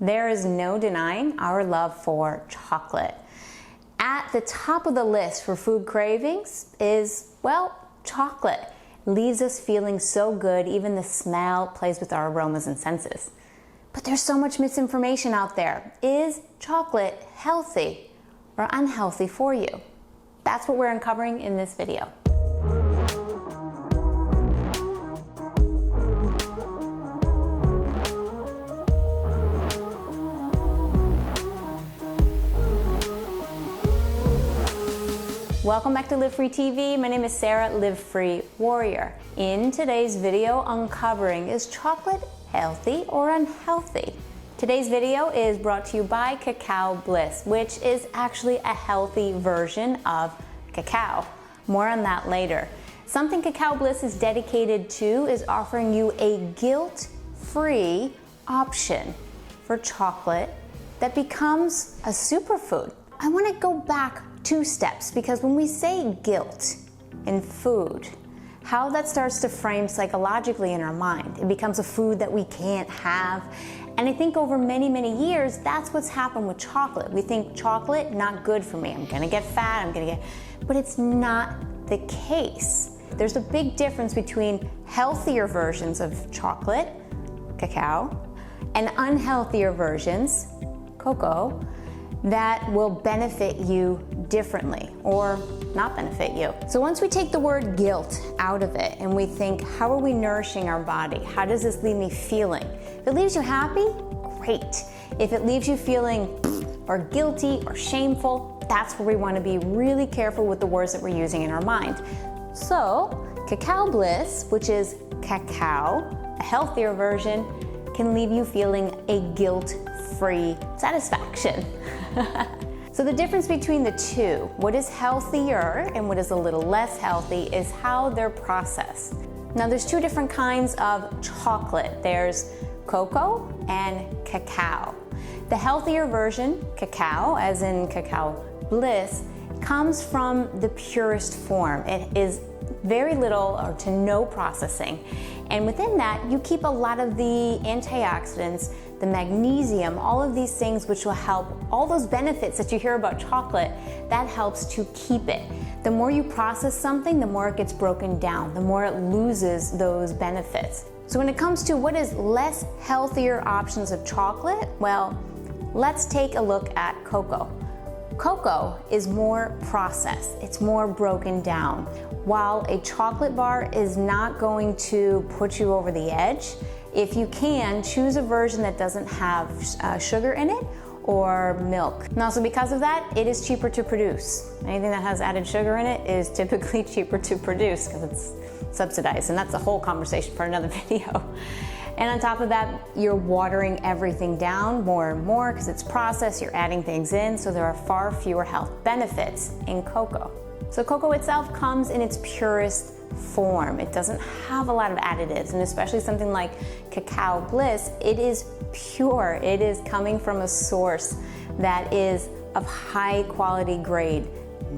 There is no denying our love for chocolate. At the top of the list for food cravings is, well, chocolate. Leaves us feeling so good, even the smell plays with our aromas and senses. But there's so much misinformation out there. Is chocolate healthy or unhealthy for you? That's what we're uncovering in this video. Welcome back to Live Free TV. My name is Sarah, Live Free Warrior. In today's video, uncovering, is chocolate healthy or unhealthy? Today's video is brought to you by Cacao Bliss, which is actually a healthy version of cacao. More on that later. Something Cacao Bliss is dedicated to is offering you a guilt-free option for chocolate that becomes a superfood. I want to go back 2 steps, because when we say guilt in food, how that starts to frame psychologically in our mind. It becomes a food that we can't have. And I think over many, many years, that's what's happened with chocolate. We think chocolate, not good for me. I'm gonna get fat, but it's not the case. There's a big difference between healthier versions of chocolate, cacao, and unhealthier versions, cocoa, that will benefit you differently or not benefit you. So once we take the word guilt out of it and we think, how are we nourishing our body? How does this leave me feeling? If it leaves you happy, great. If it leaves you feeling or guilty or shameful, that's where we want to be really careful with the words that we're using in our mind. So Cacao Bliss, which is cacao, a healthier version, can leave you feeling a guilt-free satisfaction. So the difference between the two, what is healthier and what is a little less healthy, is how they're processed. Now there's 2 different kinds of chocolate. There's cocoa and cacao. The healthier version, cacao, as in Cacao Bliss, comes from the purest form. It is very little or to no processing. And within that, you keep a lot of the antioxidants, the magnesium, all of these things which will help, all those benefits that you hear about chocolate, that helps to keep it. The more you process something, the more it gets broken down, the more it loses those benefits. So when it comes to what is less healthier options of chocolate, well, let's take a look at cocoa. Cocoa is more processed, it's more broken down. While a chocolate bar is not going to put you over the edge, if you can, choose a version that doesn't have sugar in it or milk. And also because of that, it is cheaper to produce. Anything that has added sugar in it is typically cheaper to produce because it's subsidized, and that's a whole conversation for another video. And on top of that, you're watering everything down more and more because it's processed, you're adding things in, so there are far fewer health benefits in cocoa. So cocoa itself comes in its purest form. It doesn't have a lot of additives, and especially something like Cacao Bliss, it is pure. It is coming from a source that is of high quality grade.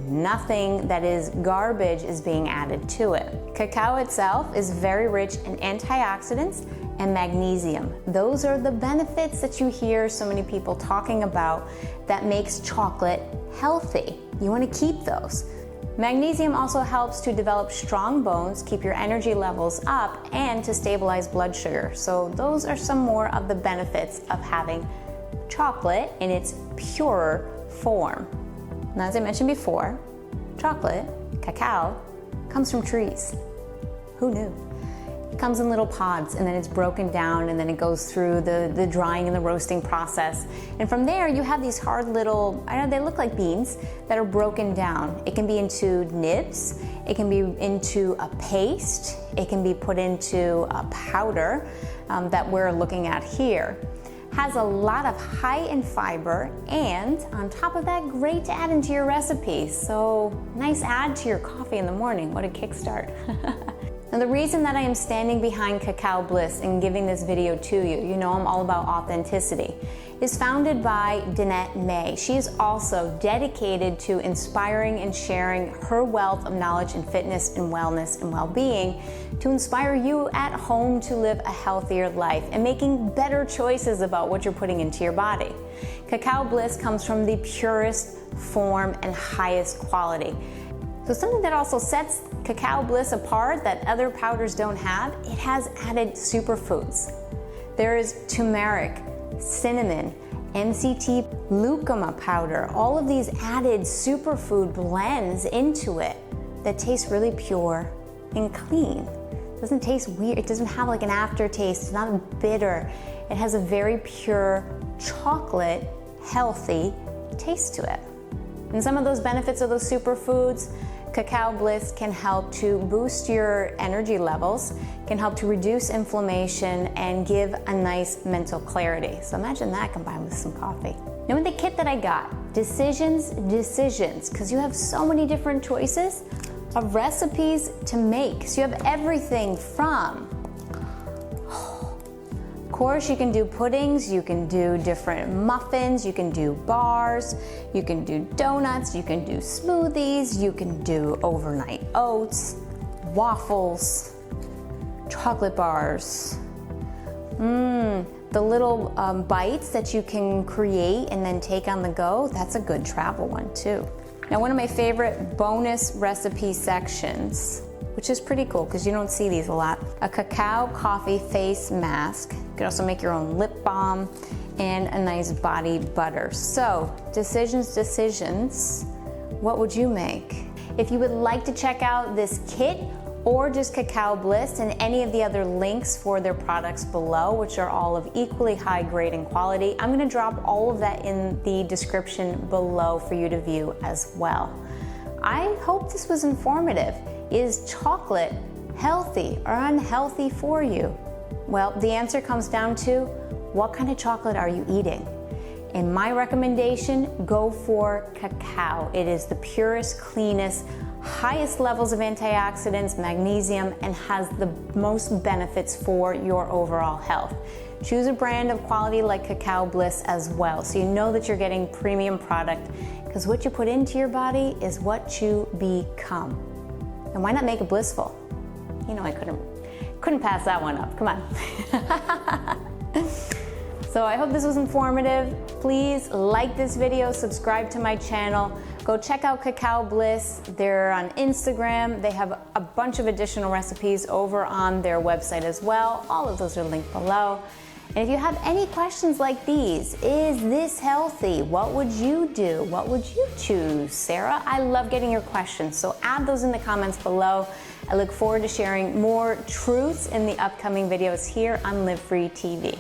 Nothing that is garbage is being added to it. Cacao itself is very rich in antioxidants and magnesium. Those are the benefits that you hear so many people talking about that makes chocolate healthy. You want to keep those. Magnesium also helps to develop strong bones, keep your energy levels up, and to stabilize blood sugar. So those are some more of the benefits of having chocolate in its pure form. Now, as I mentioned before, chocolate, cacao, comes from trees. Who knew? It comes in little pods, and then it's broken down, and then it goes through the drying and the roasting process. And from there, you have these hard little, I know they look like beans, that are broken down. It can be into nibs, it can be into a paste, it can be put into a powder that we're looking at here. Has a lot of high in fiber, and on top of that, great to add into your recipes. So nice add to your coffee in the morning. What a kickstart. Now the reason that I am standing behind Cacao Bliss and giving this video to you, you know I'm all about authenticity, is founded by Danette May. She is also dedicated to inspiring and sharing her wealth of knowledge in fitness and wellness and well-being to inspire you at home to live a healthier life and making better choices about what you're putting into your body. Cacao Bliss comes from the purest form and highest quality. So something that also sets Cacao Bliss apart that other powders don't have, it has added superfoods. There is turmeric, cinnamon, MCT lucuma powder, all of these added superfood blends into it that taste really pure and clean. It doesn't taste weird, it doesn't have like an aftertaste, it's not bitter. It has a very pure chocolate, healthy taste to it. And some of those benefits of those superfoods, Cacao Bliss can help to boost your energy levels, can help to reduce inflammation, and give a nice mental clarity. So imagine that combined with some coffee. Now with the kit that I got, decisions, because you have so many different choices of recipes to make. So you have everything from, of course, you can do puddings, you can do different muffins, you can do bars, you can do donuts, you can do smoothies, you can do overnight oats, waffles, chocolate bars. The little bites that you can create and then take on the go, that's a good travel one too. Now one of my favorite bonus recipe sections, which is pretty cool because you don't see these a lot. A cacao coffee face mask. You can also make your own lip balm and a nice body butter. So, decisions, what would you make? If you would like to check out this kit or just Cacao Bliss and any of the other links for their products below, which are all of equally high grade and quality, I'm gonna drop all of that in the description below for you to view as well. I hope this was informative. Is chocolate healthy or unhealthy for you? Well, the answer comes down to what kind of chocolate are you eating? In my recommendation, go for cacao. It is the purest, cleanest, highest levels of antioxidants, magnesium, and has the most benefits for your overall health. Choose a brand of quality like Cacao Bliss as well, so you know that you're getting premium product, because what you put into your body is what you become. And why not make it blissful? You know, I couldn't pass that one up. Come on. So I hope this was informative. Please like this video, subscribe to my channel. Go check out Cacao Bliss. They're on Instagram. They have a bunch of additional recipes over on their website as well. All of those are linked below. And if you have any questions like these, is this healthy? What would you do? What would you choose, Sarah? I love getting your questions, so add those in the comments below. I look forward to sharing more truths in the upcoming videos here on Live Free TV.